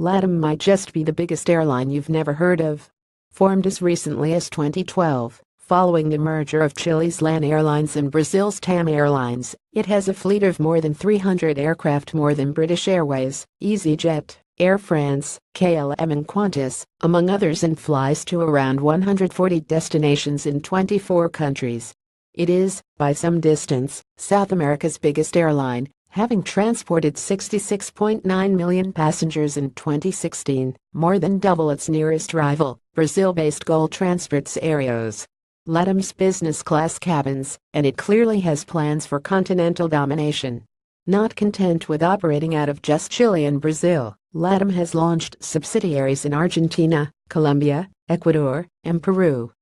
LATAM might just be the biggest airline you've never heard of. Formed as recently as 2012, following the merger of Chile's LAN Airlines and Brazil's TAM Airlines, it has a fleet of more than 300 aircraft, more than British Airways, EasyJet, Air France, KLM and Qantas, among others, and flies to around 140 destinations in 24 countries. It is, by some distance, South America's biggest airline, having transported 66.9 million passengers in 2016, more than double its nearest rival, Brazil-based Gol Transportes Aéreos. LATAM's business class cabins, and it clearly has plans for continental domination. Not content with operating out of just Chile and Brazil, LATAM has launched subsidiaries in Argentina, Colombia, Ecuador, and Peru.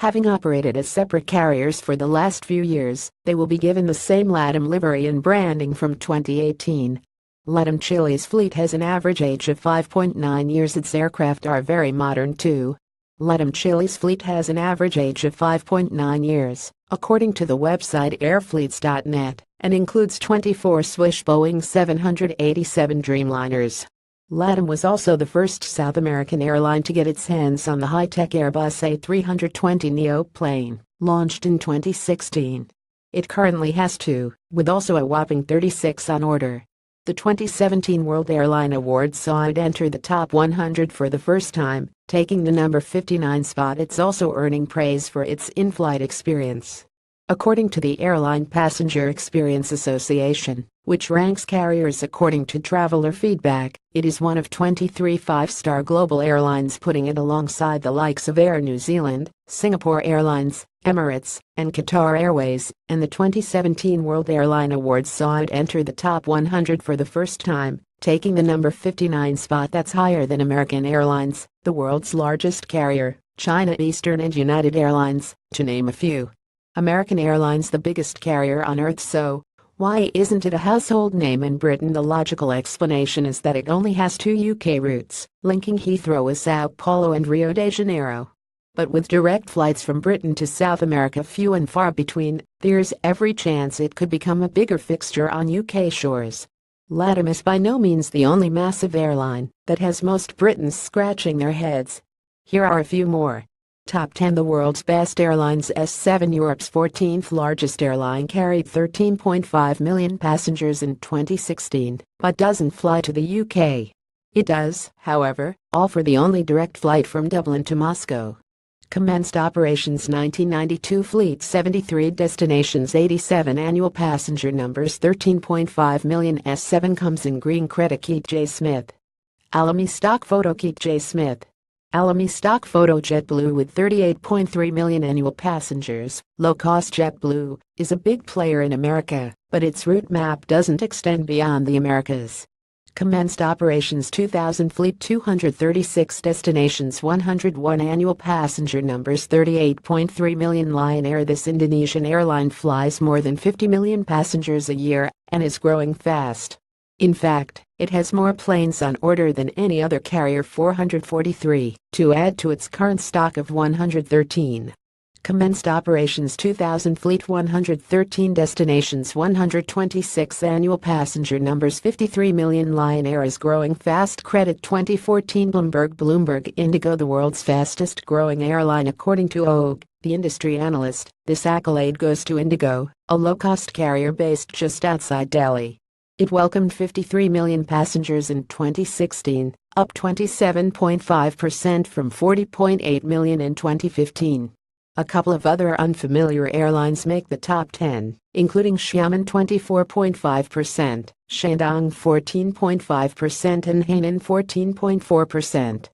Having operated as separate carriers for the last few years, they will be given the same LATAM livery and branding from 2018. LATAM Chile's fleet has an average age of 5.9 years. Its aircraft are very modern too. LATAM Chile's fleet has an average age of 5.9 years, according to the website airfleets.net, and includes 24 Swiss Boeing 787 Dreamliners. LATAM was also the first South American airline to get its hands on the high-tech Airbus A320neo plane, launched in 2016. It currently has two, with also a whopping 36 on order. The 2017 World Airline Awards saw it enter the top 100 for the first time, taking the number 59 spot. It's also earning praise for its in-flight experience. According to the Airline Passenger Experience Association, which ranks carriers according to traveler feedback, it is one of 23 five-star global airlines, putting it alongside the likes of Air New Zealand, Singapore Airlines, Emirates, and Qatar Airways, and the 2017 World Airline Awards saw it enter the top 100 for the first time, taking the number 59 spot. That's higher than American Airlines, the world's largest carrier, China Eastern, and United Airlines, to name a few. American Airlines, the biggest carrier on Earth, so why isn't it a household name in Britain? The logical explanation is that it only has two UK routes, linking Heathrow with Sao Paulo and Rio de Janeiro. But with direct flights from Britain to South America few and far between, there's every chance it could become a bigger fixture on UK shores. LATAM is by no means the only massive airline that has most Britons scratching their heads. Here are a few more. Top 10. The world's best airlines. S7, Europe's 14th largest airline, carried 13.5 million passengers in 2016, but doesn't fly to the UK. It does, however, offer the only direct flight from Dublin to Moscow. Commenced operations 1992. Fleet 73 destinations, 87 annual passenger numbers, 13.5 million. S7 comes in green. Credit Keith J. Smith. Alamy stock photo. Keith J. Smith. Alamy stock photo. JetBlue with 38.3 million annual passengers. Low-cost JetBlue is a big player in America, but its route map doesn't extend beyond the Americas. Commenced operations 2000. Fleet 236 destinations, 101 annual passenger numbers, 38.3 million. Lion Air. This Indonesian airline flies more than 50 million passengers a year and is growing fast. In fact, it has more planes on order than any other carrier, 443, to add to its current stock of 113. Commenced operations 2000. Fleet 113 destinations, 126 annual passenger numbers, 53 million. Lion Air is growing fast. Credit 2014 Bloomberg Indigo, the world's fastest growing airline according to OG, the industry analyst. This accolade goes to Indigo, a low-cost carrier based just outside Delhi. It welcomed 53 million passengers in 2016, up 27.5% from 40.8 million in 2015. A couple of other unfamiliar airlines make the top 10, including Xiamen 24.5%, Shandong 14.5%, and Hainan 14.4%.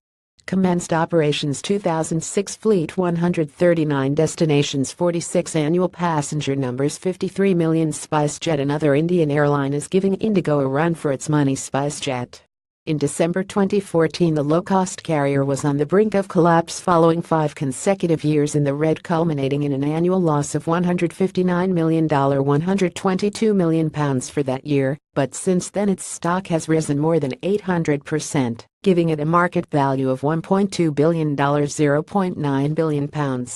Commenced operations 2006. Fleet 139 destinations, 46 annual passenger numbers, 53 million. SpiceJet, another Indian airline, is giving Indigo a run for its money. SpiceJet. In December 2014, the low-cost carrier was on the brink of collapse following 5 consecutive years in the red, culminating in an annual loss of $159 million, £122 million for that year, but since then its stock has risen more than 800%, giving it a market value of $1.2 billion, £0.9 billion.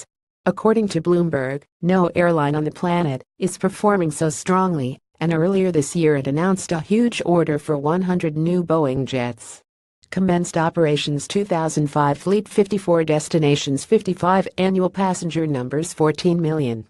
According to Bloomberg, no airline on the planet is performing so strongly, and earlier this year it announced a huge order for 100 new Boeing jets. commenced operations 2005 fleet 54 destinations 55 annual passenger numbers 14 million.